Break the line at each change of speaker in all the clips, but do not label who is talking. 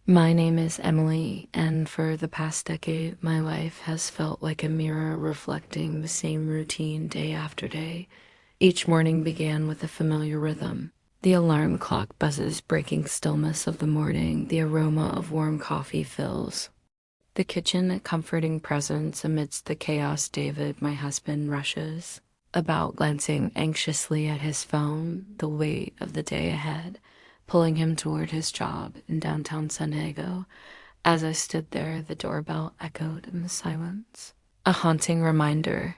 My name is Emily, and for the past decade, my life has felt like a mirror reflecting the same routine day after day. Each morning began with a familiar rhythm. The alarm clock buzzes, breaking stillness of the morning. The aroma of warm coffee fills the kitchen, a comforting presence amidst the chaos. David, my husband, rushes about, glancing anxiously at his phone, the weight of the day ahead pulling him toward his job in downtown San Diego. As I stood there, the doorbell echoed in the silence, a haunting reminder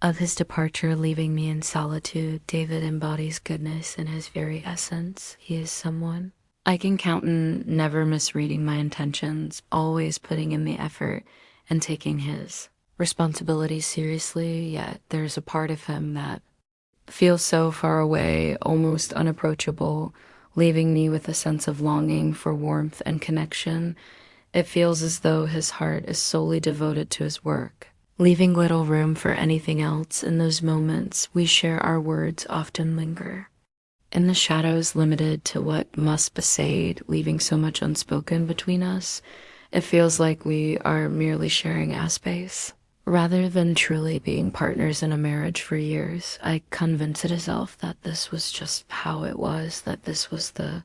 of his departure, leaving me in solitude. David embodies goodness in his very essence. He is someone I can count on, never misreading my intentions, always putting in the effort and taking his responsibilities seriously. Yet there's a part of him that feels so far away, almost unapproachable, leaving me with a sense of longing for warmth and connection. It feels as though his heart is solely devoted to his work, leaving little room for anything else. In those moments we share, our words often linger in the shadows, limited to what must be said, leaving so much unspoken between us. It feels like we are merely sharing a space, rather than truly being partners in a marriage. For years, I convinced myself that this was just how it was, that this was the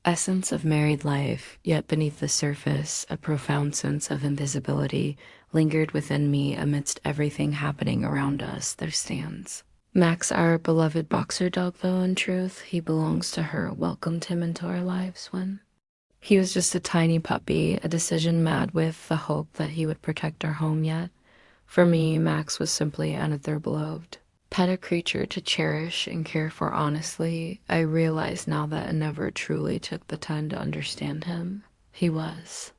essence of married life. Yet beneath the surface, a profound sense of invisibility lingered within me. Amidst everything happening around us, there stands Max, our beloved boxer dog. Though in truth he belongs to her, welcomed him into our lives when he was just a tiny puppy, a decision mad with the hope that he would protect our home. Yet for me, Max was simply another beloved pet, a creature to cherish and care for. Honestly, I realize now that I never truly took the time to understand him. He was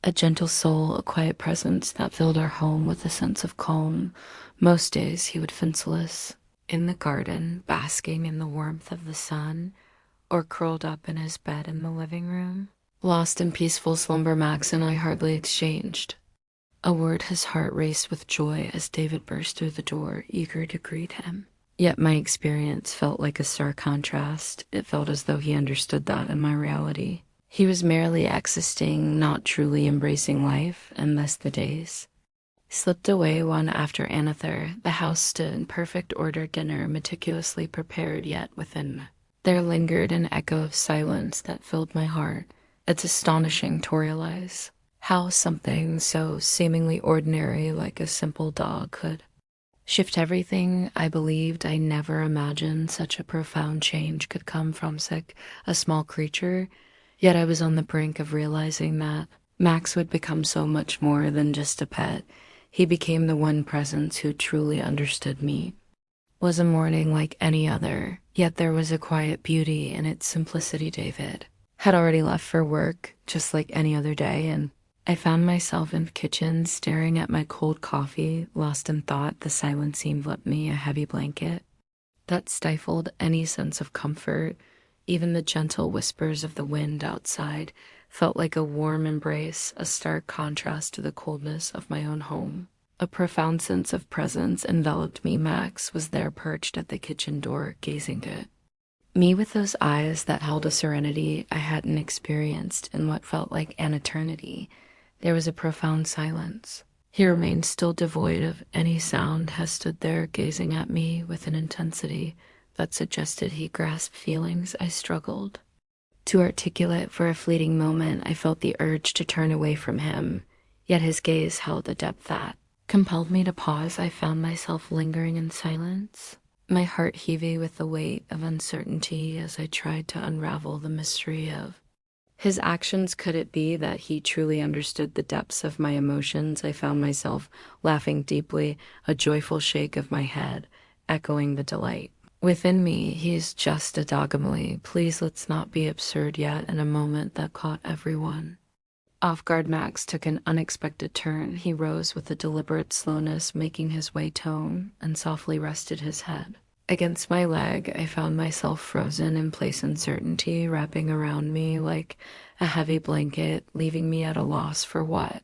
a gentle soul, a quiet presence that filled our home with a sense of calm. Most days he would fence us in the garden, basking in the warmth of the sun, or curled up in his bed in the living room. Lost in peaceful slumber, Max and I hardly exchanged a word. His heart raced with joy as David burst through the door, eager to greet him. Yet my experience felt like a stark contrast. It felt as though he understood that in my reality, he was merely existing, not truly embracing life. And thus the days slipped away one after another. The house stood in perfect order, dinner meticulously prepared, yet within there lingered an echo of silence that filled my heart. It's astonishing to realize how something so seemingly ordinary, like a simple dog, could shift everything. I believed I never imagined such a profound change could come from a small creature. Yet I was on the brink of realizing that Max would become so much more than just a pet. He became the one presence who truly understood me. Was a morning like any other, yet there was a quiet beauty in its simplicity. David had already left for work, just like any other day, and I found myself in the kitchen, staring at my cold coffee, lost in thought. The silence seemed left me a heavy blanket that stifled any sense of comfort. Even the gentle whispers of the wind outside felt like a warm embrace, a stark contrast to the coldness of my own home. A profound sense of presence enveloped me. Max was there, perched at the kitchen door, gazing at me with those eyes that held a serenity I hadn't experienced in what felt like an eternity. There was a profound silence. He remained still, devoid of any sound, has stood there gazing at me with an intensity that suggested he grasped feelings I struggled to articulate. For a fleeting moment, I felt the urge to turn away from him, yet his gaze held a depth that compelled me to pause. I found myself lingering in silence, my heart heaving with the weight of uncertainty as I tried to unravel the mystery of his actions. Could it be that he truly understood the depths of my emotions? I found myself laughing deeply, a joyful shake of my head echoing the delight within me. He's just a dog, Emily. Please, let's not be absurd yet. In a moment that caught everyone off guard, Max took an unexpected turn. He rose with a deliberate slowness, making his way tone, and softly rested his head against my leg. I found myself frozen in place, uncertainty wrapping around me like a heavy blanket, leaving me at a loss for what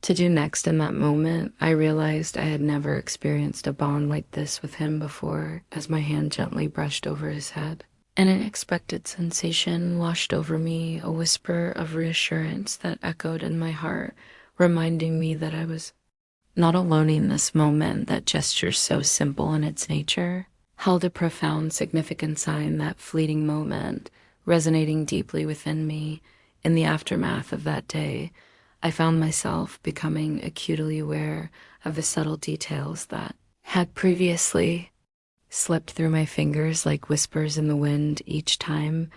to do next. In that moment, I realized I had never experienced a bond like this with him before. As my hand gently brushed over his head, An unexpected sensation washed over me, a whisper of reassurance that echoed in my heart, reminding me that I was not alone in this moment. That gesture, so simple in its nature, held a profound significance in that fleeting moment, resonating deeply within me. In the aftermath of that day, I found myself becoming acutely aware of the subtle details that had previously slipped through my fingers like whispers in the wind. Each time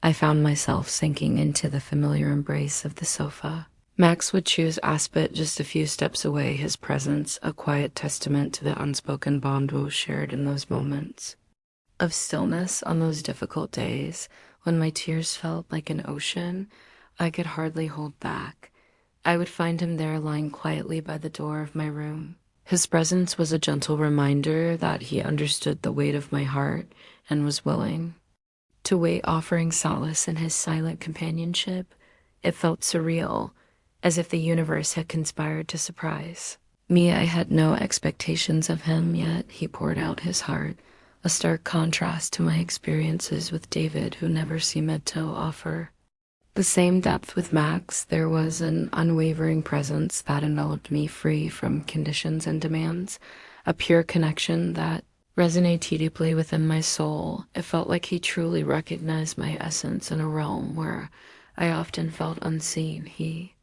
I found myself sinking into the familiar embrace of the sofa. Max would choose Aspet just a few steps away, his presence a quiet testament to the unspoken bond we shared in those moments of stillness. On those difficult days, when my tears felt like an ocean I could hardly hold back, I would find him there, lying quietly by the door of my room. His presence was a gentle reminder that he understood the weight of my heart and was willing to wait, offering solace in his silent companionship. It felt surreal, as if the universe had conspired to surprise me. I had no expectations of him, yet he poured out his heart, a stark contrast to my experiences with David, who never seemed to offer the same depth. With Max, there was an unwavering presence that enveloped me, free from conditions and demands, a pure connection that resonated deeply within my soul. It felt like he truly recognized my essence in a realm where I often felt unseen. He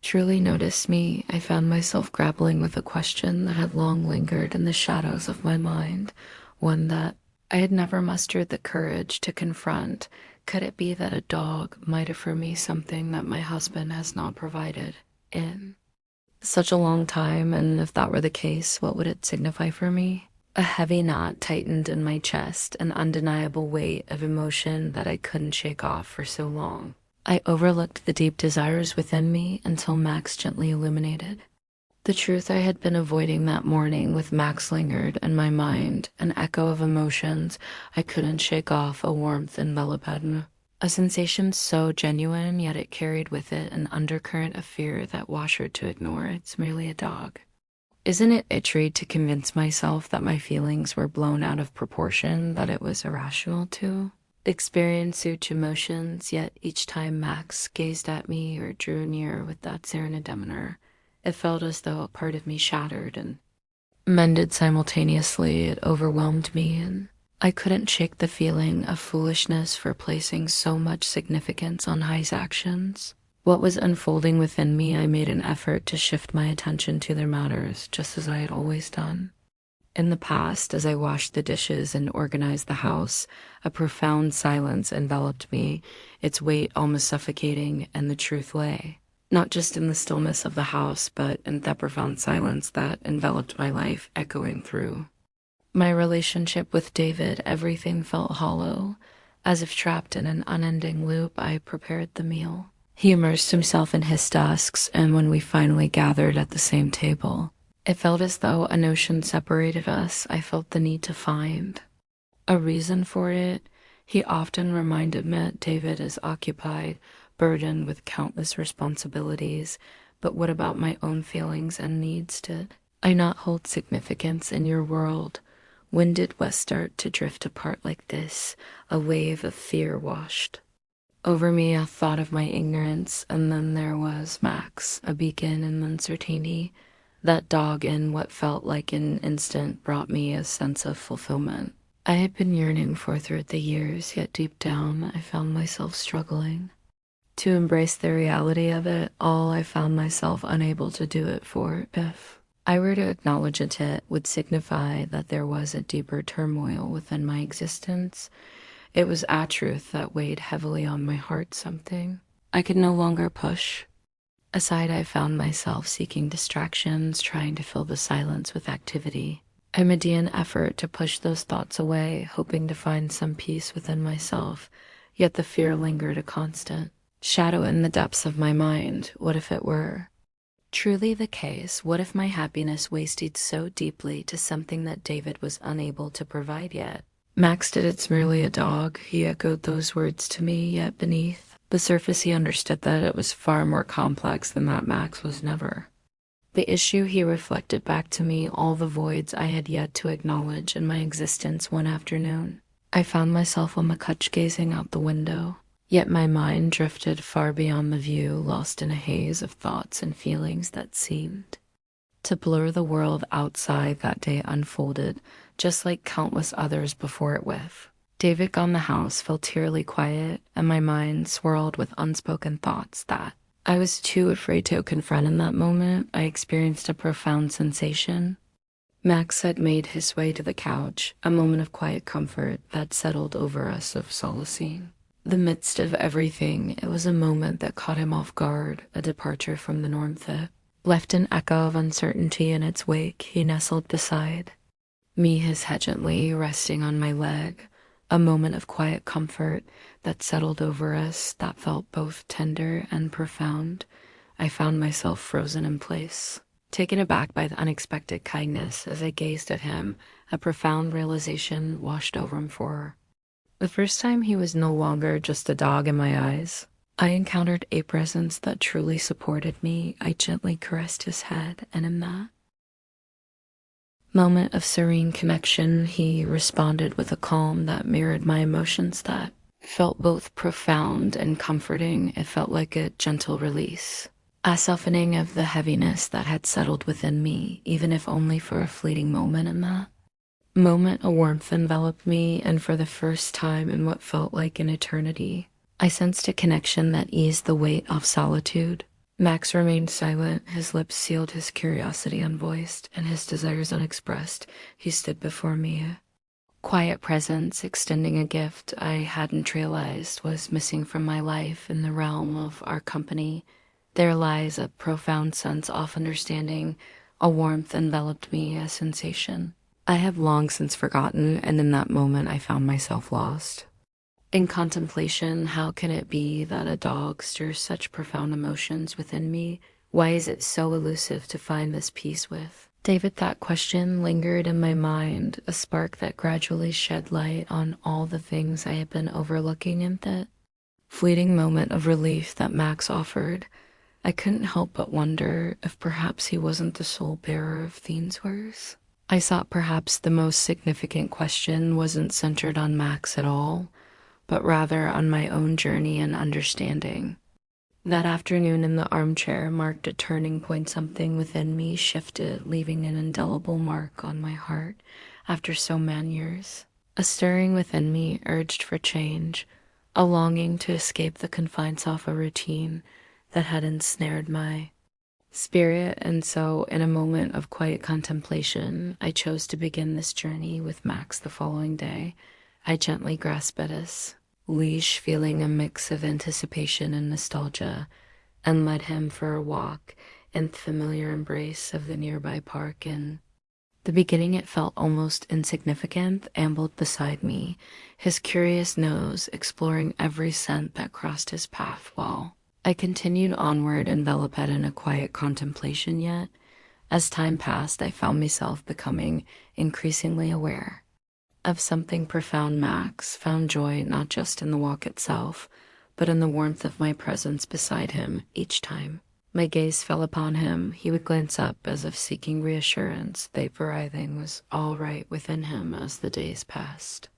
truly noticed me. I found myself grappling with a question that had long lingered in the shadows of my mind, one that I had never mustered the courage to confront. Could it be that a dog might offer me something that my husband has not provided in such a long time? And if that were the case, what would it signify for me? A heavy knot tightened in my chest, an undeniable weight of emotion that I couldn't shake off for so long. I overlooked the deep desires within me until Max gently illuminated the truth I had been avoiding that morning. With Max lingered in my mind, an echo of emotions I couldn't shake off, a warmth enveloped me, a sensation so genuine, yet it carried with it an undercurrent of fear that washed her to ignore. It's merely a dog. Isn't it itchy to convince myself that my feelings were blown out of proportion, that it was irrational to experience such emotions? Yet each time Max gazed at me or drew near with that serene demeanor, it felt as though a part of me shattered and mended simultaneously. It overwhelmed me, and I couldn't shake the feeling of foolishness for placing so much significance on his actions. What was unfolding within me, I made an effort to shift my attention to their matters, just as I had always done in the past. As I washed the dishes and organized the house, a profound silence enveloped me, its weight almost suffocating, and the truth lay not just in the stillness of the house, but in that profound silence that enveloped my life, echoing through my relationship with David. Everything felt hollow, as if trapped in an unending loop. I prepared the meal. He immersed himself in his tasks, and when we finally gathered at the same table, it felt as though an ocean separated us. I felt the need to find a reason for it. He often reminded me that David is occupied, burdened with countless responsibilities, but what about my own feelings and needs? Did I not hold significance in your world? When did West start to drift apart like this? A wave of fear washed over me, a thought of my ignorance, and then there was Max, a beacon in uncertainty. That dog, in what felt like an instant, brought me a sense of fulfillment I had been yearning for throughout the years, yet deep down I found myself struggling to embrace the reality of it all. I found myself unable to do it, for if I were to acknowledge it would signify that there was a deeper turmoil within my existence. It was a truth that weighed heavily on my heart, something I could no longer push aside. I found myself seeking distractions, trying to fill the silence with activity. I made an effort to push those thoughts away, hoping to find some peace within myself, yet the fear lingered, a constant shadow in the depths of my mind. What if it were truly the case? What if my happiness wasted so deeply to something that David was unable to provide yet? Max did it's merely a dog. He echoed those words to me, yet beneath the surface he understood that it was far more complex than that. Max was never the issue. He reflected back to me all the voids I had yet to acknowledge in my existence. One afternoon, I found myself on the couch gazing out the window, yet my mind drifted far beyond the view, lost in a haze of thoughts and feelings that seemed to blur the world outside. That day unfolded, just like countless others before it with. David gone, the house felt eerily quiet, and my mind swirled with unspoken thoughts that I was too afraid to confront. In that moment, I experienced a profound sensation. Max had made his way to the couch, a moment of quiet comfort that settled over us of solacing. The midst of everything, it was a moment that caught him off guard, a departure from the norm that left an echo of uncertainty in its wake. He nestled beside me, his head gently resting on my leg, a moment of quiet comfort that settled over us that felt both tender and profound. I found myself frozen in place, taken aback by the unexpected kindness. As I gazed at him, a profound realization washed over him. For the first time, he was no longer just a dog in my eyes. I encountered a presence that truly supported me. I gently caressed his head, and in that moment of serene connection, he responded with a calm that mirrored my emotions that felt both profound and comforting. It felt like a gentle release, a softening of the heaviness that had settled within me, even if only for a fleeting moment. In that moment, a warmth enveloped me, and for the first time in what felt like an eternity, I sensed a connection that eased the weight of solitude. Max remained silent, his lips sealed, his curiosity unvoiced, and his desires unexpressed. He stood before me, a quiet presence, extending a gift I hadn't realized was missing from my life. In the realm of our company, there lies a profound sense of understanding. A warmth enveloped me, a sensation I have long since forgotten, and in that moment I found myself lost in contemplation. How can it be that a dog stirs such profound emotions within me? Why is it so elusive to find this peace with David? That question lingered in my mind, a spark that gradually shed light on all the things I had been overlooking. In that fleeting moment of relief that Max offered, I couldn't help but wonder if perhaps he wasn't the sole bearer of these words. I thought perhaps the most significant question wasn't centered on Max at all, but rather on my own journey and understanding. That afternoon in the armchair marked a turning point. Something within me shifted, leaving an indelible mark on my heart after so many years. A stirring within me urged for change, a longing to escape the confines of a routine that had ensnared my spirit. And so, in a moment of quiet contemplation, I chose to begin this journey with Max. The following day, I gently grasped at his leash, feeling a mix of anticipation and nostalgia, and led him for a walk in the familiar embrace of the nearby park. In the beginning, it felt almost insignificant. Ambled beside me, his curious nose exploring every scent that crossed his path, while I continued onward, enveloped in a quiet contemplation. Yet, as time passed, I found myself becoming increasingly aware of something profound. Max found joy not just in the walk itself, but in the warmth of my presence beside him. Each time my gaze fell upon him, he would glance up as if seeking reassurance that everything was all right within him. As the days passed,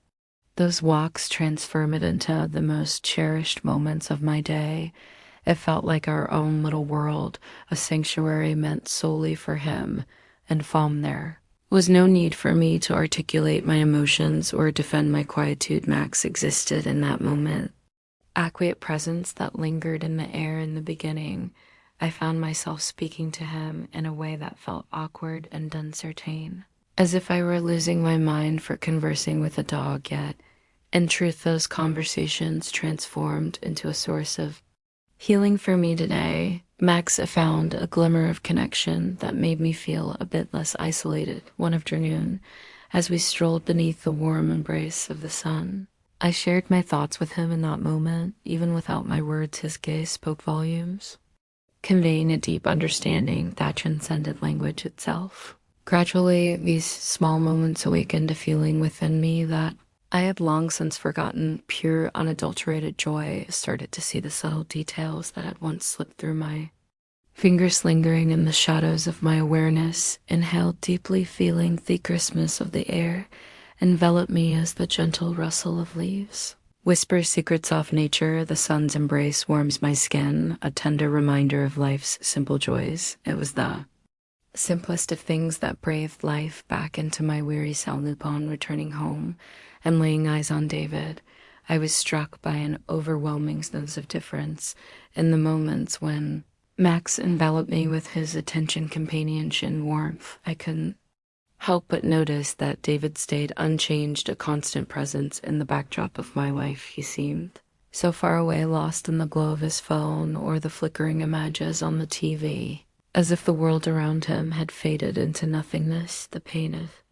those walks transformed into the most cherished moments of my day. It felt like our own little world, a sanctuary meant solely for him, and from there was no need for me to articulate my emotions or defend my quietude. Max existed in that moment, a quiet presence that lingered in the air. In the beginning, I found myself speaking to him in a way that felt awkward and uncertain, as if I were losing my mind for conversing with a dog. Yet, in truth, those conversations transformed into a source of healing for me. Today, Max found a glimmer of connection that made me feel a bit less isolated. One afternoon, as we strolled beneath the warm embrace of the sun, I shared my thoughts with him. In that moment, even without my words, his gaze spoke volumes, conveying a deep understanding that transcended language itself. Gradually, these small moments awakened a feeling within me that I had long since forgotten. Pure, unadulterated joy. I started to see the subtle details that had once slipped through my fingers, lingering in the shadows of my awareness. Inhaled deeply, feeling the crispness of the air envelop me as the gentle rustle of leaves. Whisper secrets of nature, the sun's embrace warms my skin, a tender reminder of life's simple joys. It was the simplest of things that breathed life back into my weary soul upon returning home and laying eyes on David. I was struck by an overwhelming sense of difference in the moments when Max enveloped me with his attention, companionship, and warmth. I couldn't help but notice that David stayed unchanged, a constant presence in the backdrop of my life. He seemed so far away, lost in the glow of his phone or the flickering images on the TV, as if the world around him had faded into nothingness. The pain of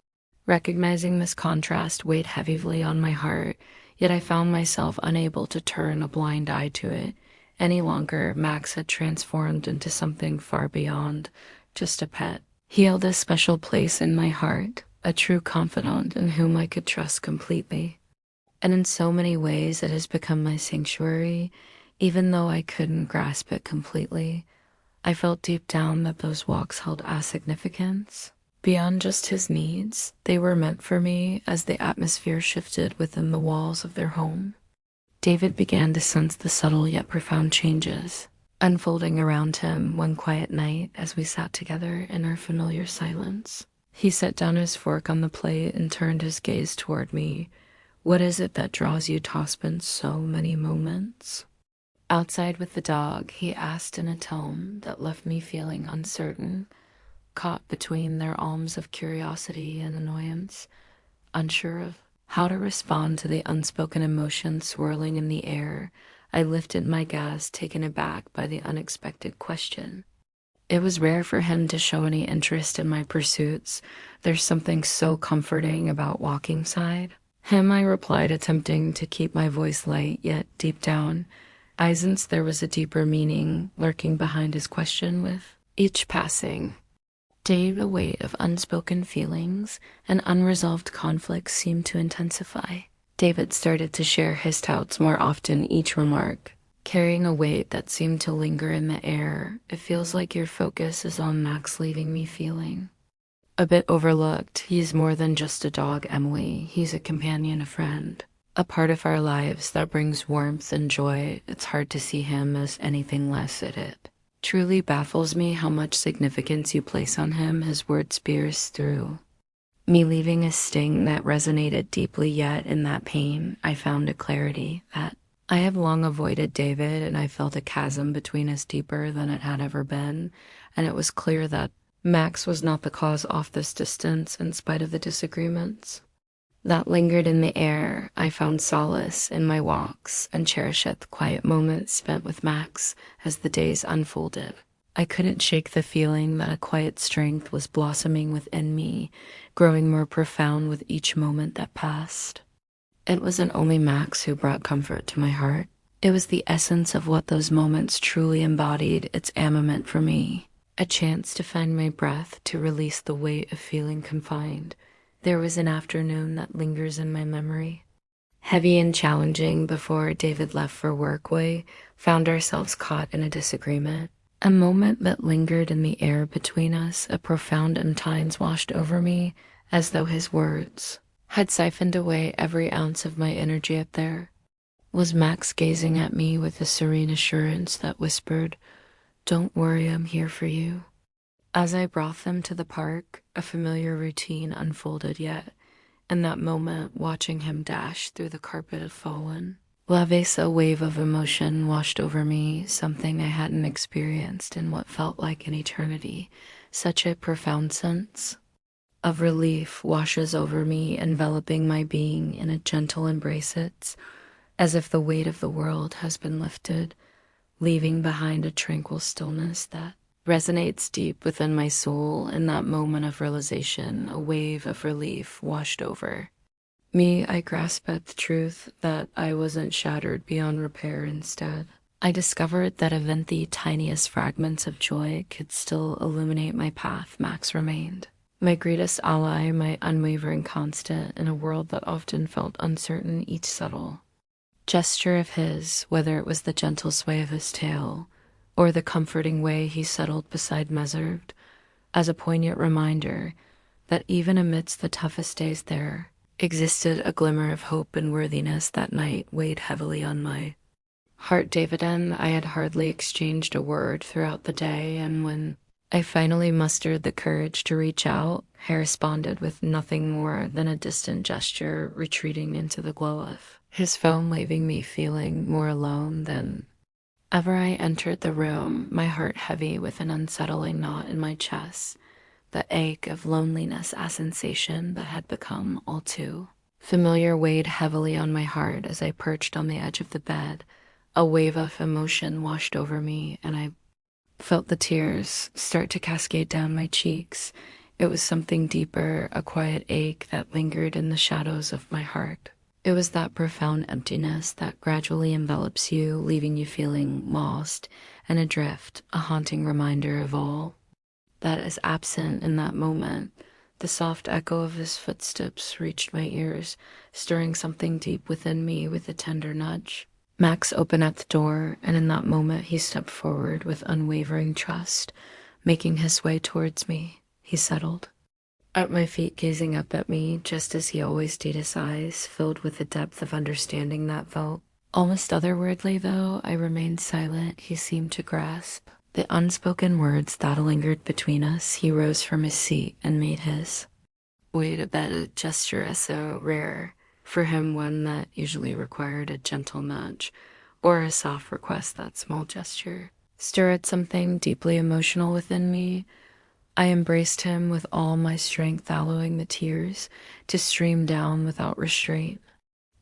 recognizing this contrast weighed heavily on my heart, yet I found myself unable to turn a blind eye to it any longer. Max had transformed into something far beyond just a pet. He held a special place in my heart, a true confidant in whom I could trust completely. And in so many ways it has become my sanctuary, even though I couldn't grasp it completely. I felt deep down that those walks held a significance. Beyond just his needs, they were meant for me as the atmosphere shifted within the walls of their home. David began to sense the subtle yet profound changes unfolding around him one quiet night as we sat together in our familiar silence. He set down his fork on the plate and turned his gaze toward me. "What is it that draws you to spend so many moments outside with the dog?" he asked in a tone that left me feeling uncertain, caught between their alms of curiosity and annoyance, unsure of how to respond to the unspoken emotion swirling in the air. I lifted my gaze, taken aback by the unexpected question. It was rare for him to show any interest in my pursuits. There's something so comforting about walking side him, I replied, attempting to keep my voice light, yet deep down, I sensed there was a deeper meaning lurking behind his question. With each passing day, the weight of unspoken feelings and unresolved conflicts seemed to intensify. David started to share his doubts more often, each remark carrying a weight that seemed to linger in the air. "It feels like your focus is on Max, leaving me feeling a bit overlooked. He's more than just a dog, Emily. He's a companion, a friend, a part of our lives that brings warmth and joy. It's hard to see him as anything less. It truly baffles me how much significance you place on him." His words pierced through me, leaving a sting that resonated deeply, yet in that pain I found a clarity that I have long avoided David, and I felt a chasm between us deeper than it had ever been, and it was clear that Max was not the cause of this distance. In spite of the disagreements that lingered in the air, I found solace in my walks and cherished the quiet moments spent with Max as the days unfolded. I couldn't shake the feeling that a quiet strength was blossoming within me, growing more profound with each moment that passed. It wasn't only Max who brought comfort to my heart. It was the essence of what those moments truly embodied. Its armament for me, a chance to find my breath, to release the weight of feeling confined. There was an afternoon that lingers in my memory, heavy and challenging. Before David left for work, we found ourselves caught in a disagreement. A moment that lingered in the air between us, a profound untines washed over me, as though his words had siphoned away every ounce of my energy. Up there was Max gazing at me with a serene assurance that whispered, "Don't worry, I'm here for you." As I brought them to the park, a familiar routine unfolded, yet in that moment, watching him dash through the carpet had fallen. A wave of emotion washed over me, something I hadn't experienced in what felt like an eternity. Such a profound sense of relief washes over me, enveloping my being in a gentle embrace. It's as if the weight of the world has been lifted, leaving behind a tranquil stillness that resonates deep within my soul. In that moment of realization, a wave of relief washed over me. I grasped at the truth that I wasn't shattered beyond repair. Instead, I discovered that even the tiniest fragments of joy could still illuminate my path. Max remained my greatest ally, my unwavering constant in a world that often felt uncertain. Each subtle gesture of his, whether it was the gentle sway of his tail or the comforting way he settled beside me, served as a poignant reminder that even amidst the toughest days, there existed a glimmer of hope and worthiness that night weighed heavily on my heart. David and I had hardly exchanged a word throughout the day, and when I finally mustered the courage to reach out, he responded with nothing more than a distant gesture, retreating into the glow of his phone, leaving me feeling more alone than ever. I entered the room, my heart heavy with an unsettling knot in my chest, the ache of loneliness, a sensation that had become all too familiar, weighed heavily on my heart as I perched on the edge of the bed. A wave of emotion washed over me, and I felt the tears start to cascade down my cheeks. It was something deeper, a quiet ache that lingered in the shadows of my heart. It was that profound emptiness that gradually envelops you, leaving you feeling lost and adrift, a haunting reminder of all that is absent in that moment. The soft echo of his footsteps reached my ears, stirring something deep within me with a tender nudge. Max opened at the door, and in that moment he stepped forward with unwavering trust. Making his way towards me, he settled at my feet, gazing up at me just as he always did, his eyes filled with a depth of understanding that felt almost otherworldly. Though I remained silent, he seemed to grasp the unspoken words that lingered between us. He rose from his seat and made his way to bed, a gesture so rare for him, one that usually required a gentle nudge or a soft request. That small gesture stirred something deeply emotional within me. I embraced him with all my strength, allowing the tears to stream down without restraint.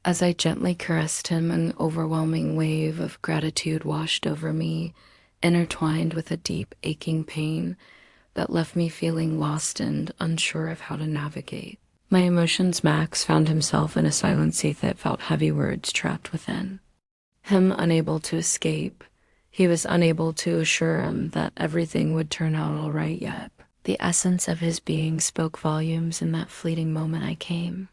As I gently caressed him, an overwhelming wave of gratitude washed over me, intertwined with a deep, aching pain that left me feeling lost and unsure of how to navigate my emotions. Max found himself in a silence that felt heavy, words trapped within him, unable to escape. He was unable to assure him that everything would turn out all right yet. The essence of his being spoke volumes. In that fleeting moment, I came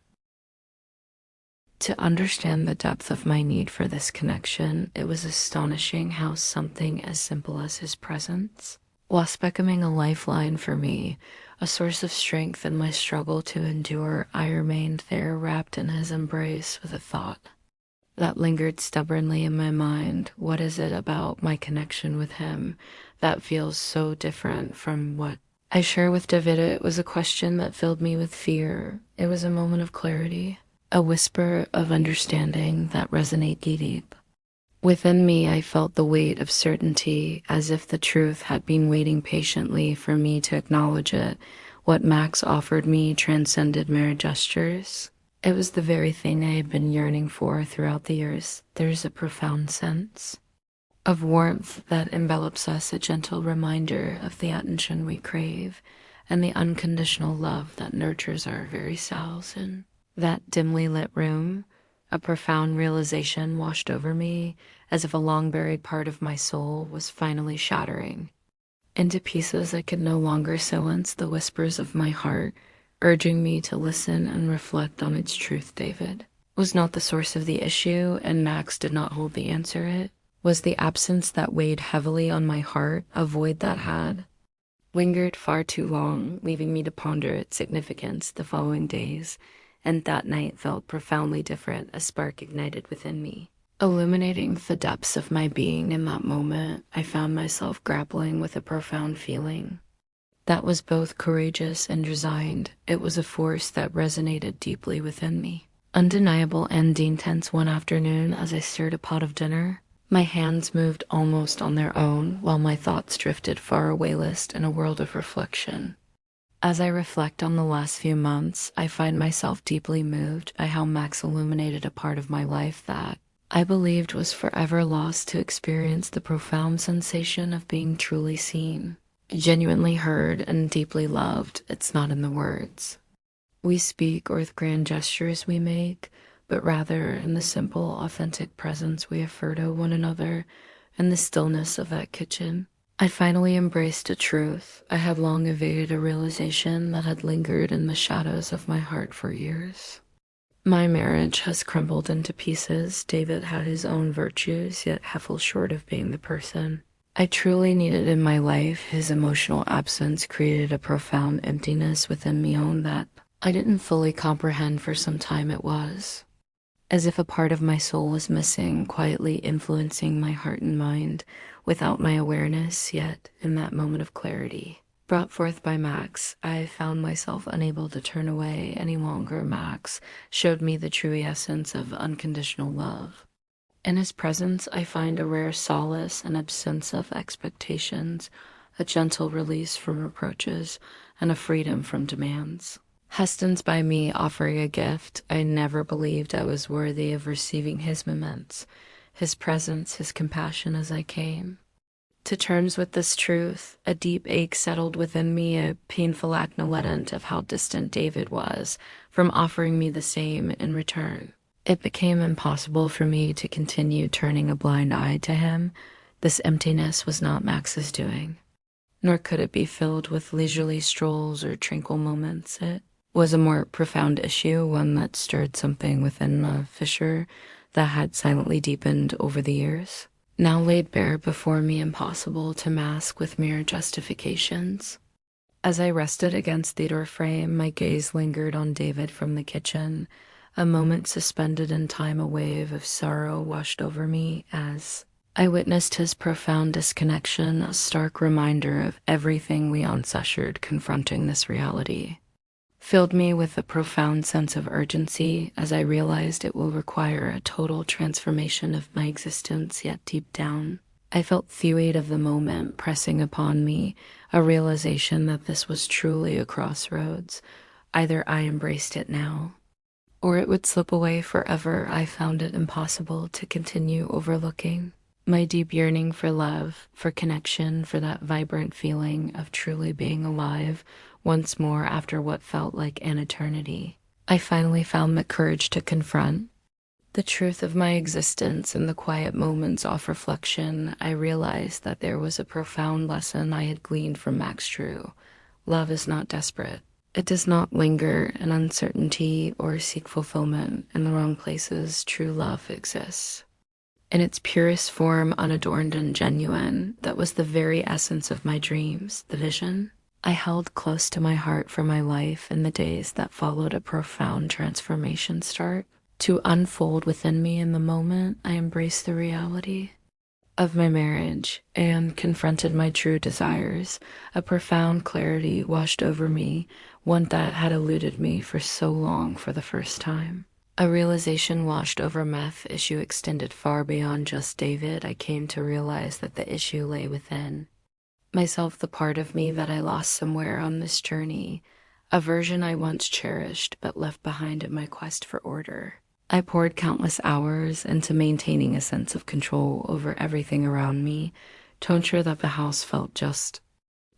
to understand the depth of my need for this connection. It was astonishing how something as simple as his presence was becoming a lifeline for me, a source of strength in my struggle to endure. I remained there, wrapped in his embrace, with a thought that lingered stubbornly in my mind. What is it about my connection with him that feels so different from what I share with David? It was a question that filled me with fear. It was a moment of clarity, a whisper of understanding that resonated deep within me. I felt the weight of certainty, as if the truth had been waiting patiently for me to acknowledge it. What Max offered me transcended mere gestures. It was the very thing I had been yearning for throughout the years. There's a profound sense of warmth that envelops us, a gentle reminder of the attention we crave and the unconditional love that nurtures our very selves. In that dimly lit room, a profound realization washed over me, as if a long-buried part of my soul was finally shattering into pieces. I could no longer silence the whispers of my heart, urging me to listen and reflect on its truth. David was not the source of the issue, and Max did not hold the answer. It was the absence that weighed heavily on my heart, a void that had lingered far too long, leaving me to ponder its significance the following days. And that night felt profoundly different. A spark ignited within me, illuminating the depths of my being. In that moment, I found myself grappling with a profound feeling that was both courageous and resigned. It was a force that resonated deeply within me, undeniable and intense. One afternoon, as I stirred a pot of dinner, my hands moved almost on their own, while my thoughts drifted far away, lost in a world of reflection. As I reflect on the last few months, I find myself deeply moved by how Max illuminated a part of my life that I believed was forever lost, to experience the profound sensation of being truly seen, genuinely heard, and deeply loved. It's not in the words we speak or the grand gestures we make, but rather in the simple, authentic presence we offer to one another in the stillness of that kitchen. I finally embraced a truth I had long evaded, a realization that had lingered in the shadows of my heart for years. My marriage has crumbled into pieces. David had his own virtues, yet fell short of being the person I truly needed in my life. His emotional absence created a profound emptiness within me, that I didn't fully comprehend for some time. It was as if a part of my soul was missing, quietly influencing my heart and mind without my awareness, yet in that moment of clarity brought forth by Max, I found myself unable to turn away any longer. Max showed me the true essence of unconditional love. In his presence, I find a rare solace, an absence of expectations, a gentle release from reproaches, and a freedom from demands. Hastened by me offering a gift, I never believed I was worthy of receiving his moments, his presence, his compassion as I came. To terms with this truth, a deep ache settled within me, a painful acknowledgement of how distant David was from offering me the same in return. It became impossible for me to continue turning a blind eye to him. This emptiness was not Max's doing, nor could it be filled with leisurely strolls or tranquil moments. It was a more profound issue, one that stirred something within a fissure that had silently deepened over the years, now laid bare before me, impossible to mask with mere justifications. As I rested against the door frame, my gaze lingered on David from the kitchen. A moment suspended in time, a wave of sorrow washed over me as I witnessed his profound disconnection, a stark reminder of everything we once ushered. Confronting this reality filled me with a profound sense of urgency as I realized it will require a total transformation of my existence. Yet deep down, I felt the weight of the moment pressing upon me, a realization that this was truly a crossroads. Either I embraced it now, or it would slip away forever. I found it impossible to continue overlooking my deep yearning for love, for connection, for that vibrant feeling of truly being alive once more after what felt like an eternity. I finally found the courage to confront the truth of my existence. In the quiet moments of reflection, I realized that there was a profound lesson I had gleaned from Max True. Love is not desperate. It does not linger in uncertainty or seek fulfillment in the wrong places. True love exists in its purest form, unadorned and genuine. That was the very essence of my dreams, the vision I held close to my heart for my life in the days that followed. A profound transformation start to unfold within me. In the moment, I embraced the reality of my marriage and confronted my true desires. A profound clarity washed over me, one that had eluded me for so long. For the first time, a realization washed over meth issue extended far beyond just David. I came to realize that the issue lay within myself, the part of me that I lost somewhere on this journey, a version I once cherished but left behind in my quest for order. I poured countless hours into maintaining a sense of control over everything around me, to ensure that the house felt just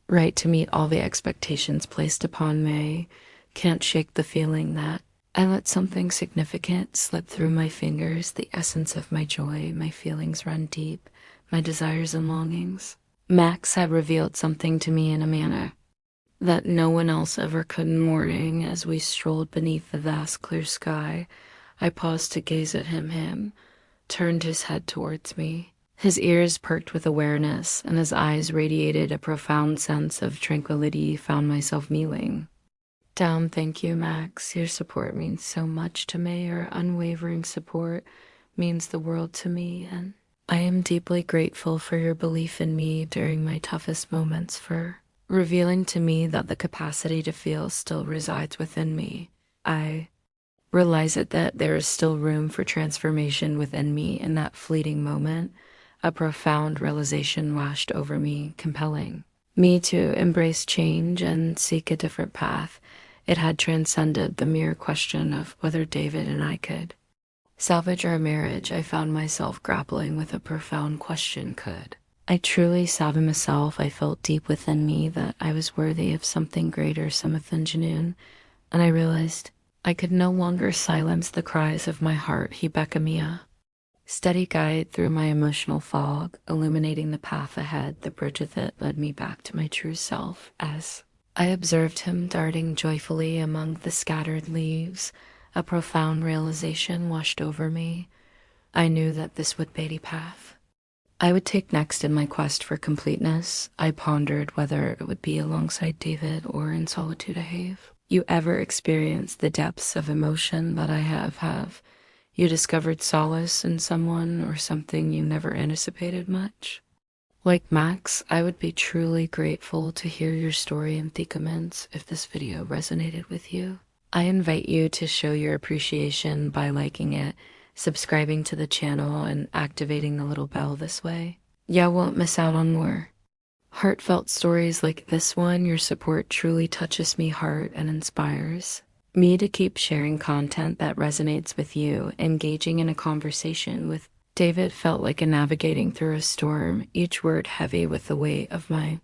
right, to meet all the expectations placed upon me. Can't shake the feeling that I let something significant slip through my fingers, the essence of my joy, my feelings run deep, my desires and longings. Max had revealed something to me in a manner that no one else ever could. In the morning, as we strolled beneath the vast clear sky, I paused to gaze at him. Him turned his head towards me. His ears perked with awareness, and his eyes radiated a profound sense of tranquility. Found myself kneeling down. Thank you, Max. Your support means so much to me. Your unwavering support means the world to me, and I am deeply grateful for your belief in me during my toughest moments, for revealing to me that the capacity to feel still resides within me. I realize that there is still room for transformation within me. In that fleeting moment, a profound realization washed over me, compelling me to embrace change and seek a different path. It had transcended the mere question of whether David and I could salvage our marriage. I found myself grappling with a profound question: could I truly salvage myself? I felt deep within me that I was worthy of something greater, something genuine, and I realized I could no longer silence the cries of my heart. He beckoned me a steady guide through my emotional fog, illuminating the path ahead, the bridge that led me back to my true self. As I observed him darting joyfully among the scattered leaves, a profound realization washed over me. I knew that this would be the path I would take next in my quest for completeness. I pondered whether it would be alongside David or in solitude. You ever experienced the depths of emotion that I have? You discovered solace in someone or something you never anticipated much? Like Max, I would be truly grateful to hear your story in the comments if this video resonated with you. I invite you to show your appreciation by liking it, subscribing to the channel, and activating the little bell this way. You won't miss out on more heartfelt stories like this one. Your support truly touches me heart and inspires me to keep sharing content that resonates with you. Engaging in a conversation with David felt like navigating through a storm, each word heavy with the weight of my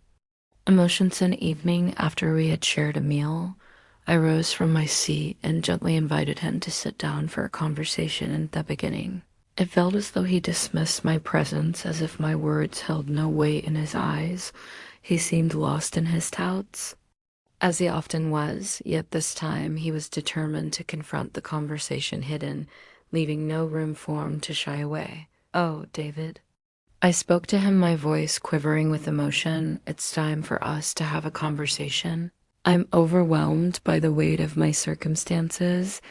emotions. An evening after we had shared a meal, I rose from my seat and gently invited him to sit down for a conversation. In the beginning, it felt as though he dismissed my presence, as if my words held no weight in his eyes. He seemed lost in his thoughts, as he often was, yet this time he was determined to confront the conversation hidden, leaving no room for him to shy away. "Oh, David." I spoke to him, my voice quivering with emotion. "It's time for us to have a conversation. I'm overwhelmed by the weight of my circumstances.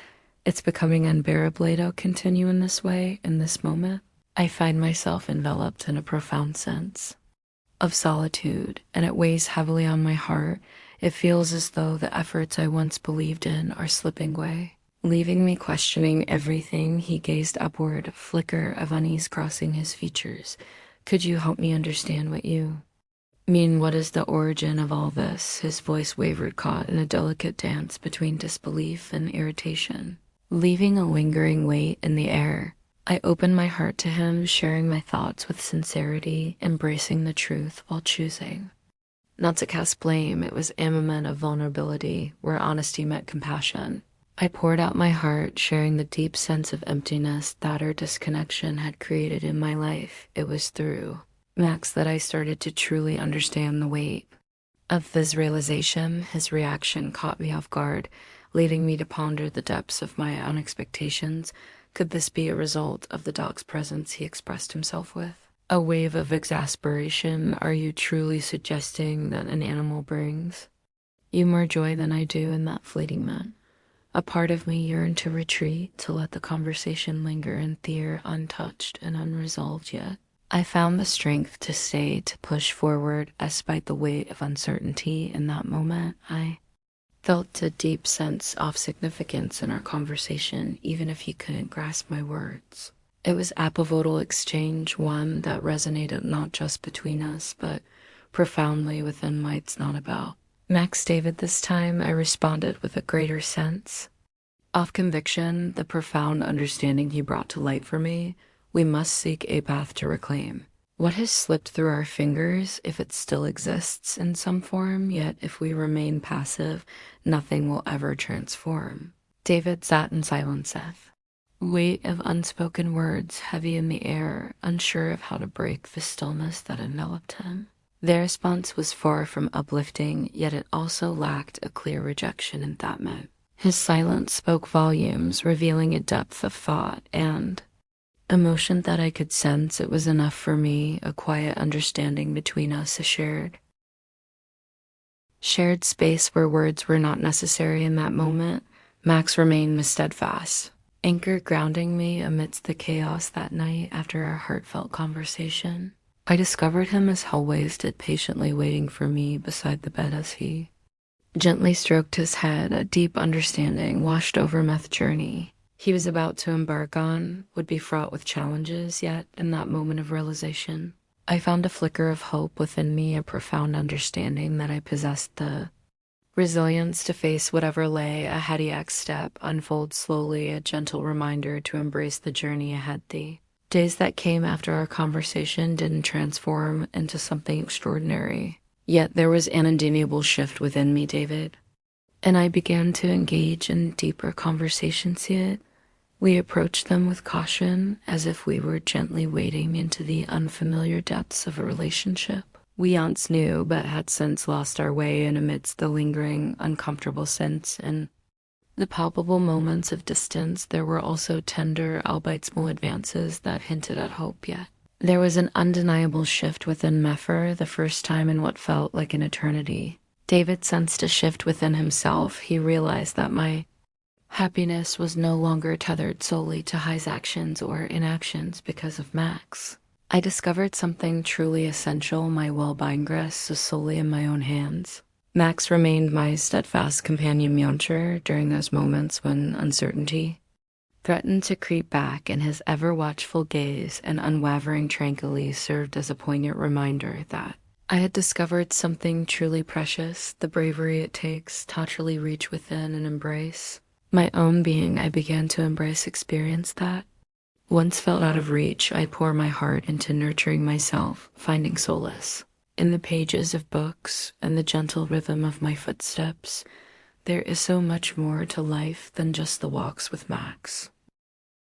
It's becoming unbearable to continue in this way. In this moment, I find myself enveloped in a profound sense of solitude, and it weighs heavily on my heart. It feels as though the efforts I once believed in are slipping away, leaving me questioning everything." He gazed upward, a flicker of unease crossing his features. "Could you help me understand what you mean? What is the origin of all this?" His voice wavered, caught in a delicate dance between disbelief and irritation, leaving a lingering weight in the air. I opened my heart to him, sharing my thoughts with sincerity, embracing the truth while choosing not to cast blame. It was a moment of vulnerability where honesty met compassion. I poured out my heart, sharing the deep sense of emptiness that our disconnection had created in my life. It was through Max that I started to truly understand the weight of this realization. His reaction caught me off guard, leading me to ponder the depths of my unexpectations. Could this be a result of the dog's presence he expressed himself with? A wave of exasperation. "Are you truly suggesting that an animal brings you more joy than I do?" In that fleeting moment, a part of me yearned to retreat, to let the conversation linger in the untouched and unresolved. Yet I found the strength to stay, to push forward, despite the weight of uncertainty. In that moment, I felt a deep sense of significance in our conversation, even if he couldn't grasp my words. It was a pivotal exchange, one that resonated not just between us, but profoundly within my "It's not about Max, David." This time, I responded with a greater sense of conviction, the profound understanding he brought to light for me. We must seek a path to reclaim what has slipped through our fingers, if it still exists in some form. Yet if we remain passive, nothing will ever transform. David sat in silence, weight of unspoken words heavy in the air, unsure of how to break the stillness that enveloped him. Their response was far from uplifting, yet it also lacked a clear rejection in that moment. His silence spoke volumes, revealing a depth of thought and emotion that I could sense. It was enough for me, a quiet understanding between us, a shared space where words were not necessary. In that moment, Max remained steadfast, anchor grounding me amidst the chaos. That night, after our heartfelt conversation, I discovered him as always did, patiently waiting for me beside the bed as he gently stroked his head. A deep understanding washed over Meth's journey he was about to embark on would be fraught with challenges. Yet in that moment of realization, I found a flicker of hope within me, a profound understanding that I possessed the resilience to face whatever lay ahead. Each step unfolds slowly, a gentle reminder to embrace the journey ahead. The days that came after our conversation didn't transform into something extraordinary, yet there was an undeniable shift within me, David, and I began to engage in deeper conversations. Yet we approached them with caution, as if we were gently wading into the unfamiliar depths of a relationship we once knew but had since lost our way in. Amidst the lingering, uncomfortable sense and the palpable moments of distance, there were also tender, albeit small advances that hinted at hope. Yet there was an undeniable shift within Mepher, the first time in what felt like an eternity David sensed a shift within himself. He realized that my happiness was no longer tethered solely to High's actions or inactions because of Max. I discovered something truly essential. My well-being rests solely in my own hands. Max remained my steadfast companion Mjolnir during those moments when uncertainty threatened to creep back, and his ever-watchful gaze and unwavering tranquility served as a poignant reminder that I had discovered something truly precious, the bravery it takes to truly reach within and embrace my own being. I began to embrace experience that once felt out of reach. I pour my heart into nurturing myself, finding solace in the pages of books and the gentle rhythm of my footsteps. There is so much more to life than just the walks with Max.